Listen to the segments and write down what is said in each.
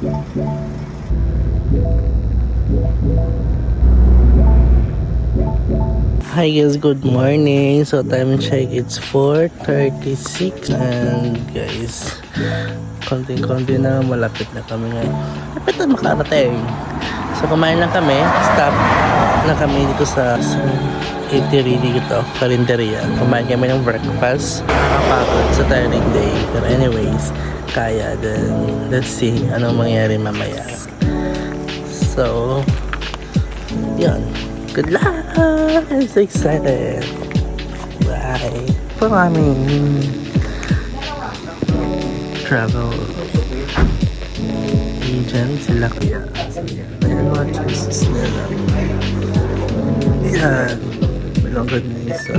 Hi guys, good morning. So time check, it's 4:36 and guys, konting-konti na, malapit na kami ngayon. Malapit na makarating. So kumain lang kami, stop na kami dito sa eatery dito, karinderya. Kumain kami ng breakfast. Nakakapagod sa tiring day. Pero anyways, kaya. Then let's see anong mangyari mamaya. So, yun. Good luck! I'm so excited. Bye. For aming travel agent, sila kuya. Ayan, what choices nila. Yan. Malungkot na isa.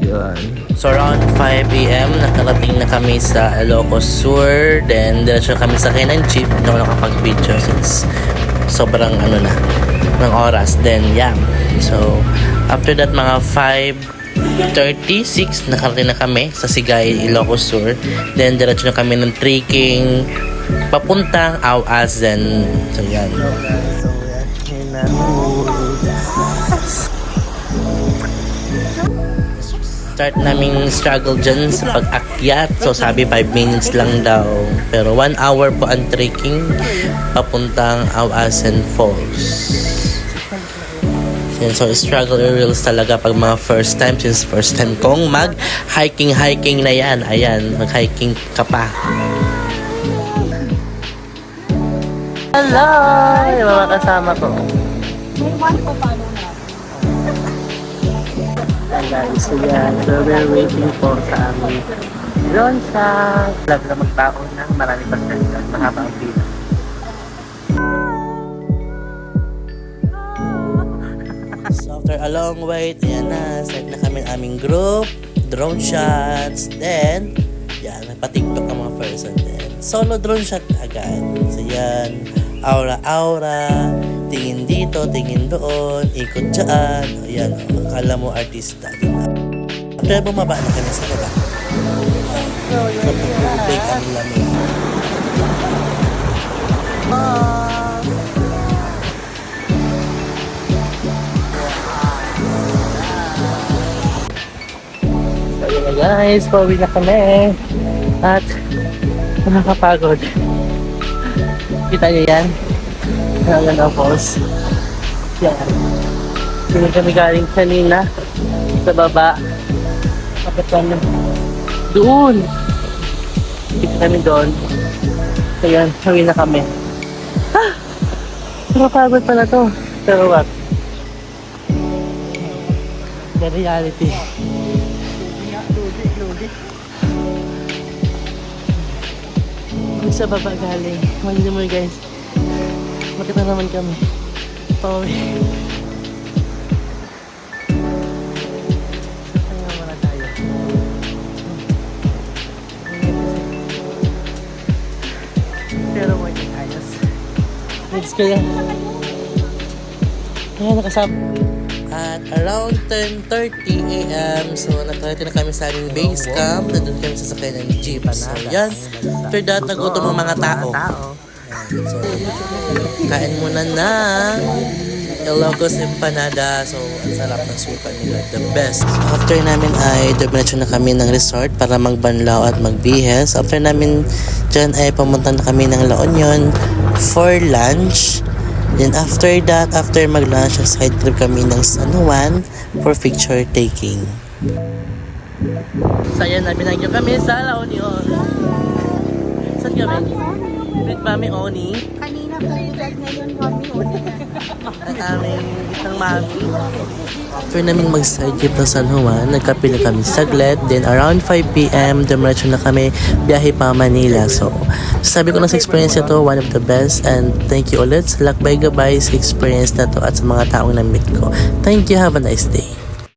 Yan. So around 5 AM, nakarating na kami sa Ilocos Sur. Then, diretso kami sa ng jeep. Hindi ako nakapag-video since sobrang ng oras. Then yeah, so after that mga 5:36 nakarating na kami sa Sigay, Ilocos Sur. Then diretso na kami ng trekking papuntang Awas. Then so yan, start naming struggle dyan sa pag-akyat. So sabi 5 minutes lang daw, pero 1 hour po ang trekking papuntang Awasan Falls. So struggle reels talaga pag mga first time, since first time kong mag-hiking na yan. Ayan, mag-hiking ka pa. Hello! Yung mga kasama ko. May one ko paano na. Guys, so yan. So we're waiting po sa aming lunch. Vlog na magbaon na. Marami pa sa mahaba ang pila. So after a long wait, ayan na. Start na kami aming group. Drone shots. Then, yan. Nagpa-tiktok ang mga person. Then, solo drone shot agad. So yan. Aura-aura. Tingin dito, tingin doon, ikot dyan. Ayan, akala mo artista, diba? After bumaba na kami sa baba. Sa pag-tubig ang lamig. So yun na guys, pauwi na kami. At nakakapagod. Kita nyo yan? Hanggang na falls. Yan. Hindi kami galing kanina sa baba. Kapit kami doon. Kita kami doon. So yan, hawin na kami. Nakapagod pa na to. Pero what? The reality. Kung sa baba galing. Mali mo guys. Makita naman kami. Pauwi. Kaya muna tayo. Pero mo yung ayos. Next kaya. Kaya nakasab. At around 10:30 AM, so nakarating na kami sa aming base camp. Nandun kami sasakay ng jeep. So yan. After that, nagutom ang mga tao. So, kain muna na Ilocos empanada. So, ang sarap ng suka nila. The best. So, after namin ay diretso na kami ng resort para magbanlaw at magbihes. After namin dyan ay pumunta na kami ng La Union for lunch. Then after that, after mag-lunch, side trip kami ng San Juan for picture taking. So, ayan na, binagyo kami sa La Union. Saan kami? With Mami Oni. Kanina Trinidad, ngayon Mami Oni. Ang aming isang mami. After namin mag-side trip ng San Juan, nagkape na kami saglit. Then around 5 PM, diretso na kami biyahe pa Manila. So, sabi ko na sa experience na to, one of the best. And thank you ulit sa Lakbay Gabay sa experience na to at sa mga taong na-meet ko. Thank you, have a nice day.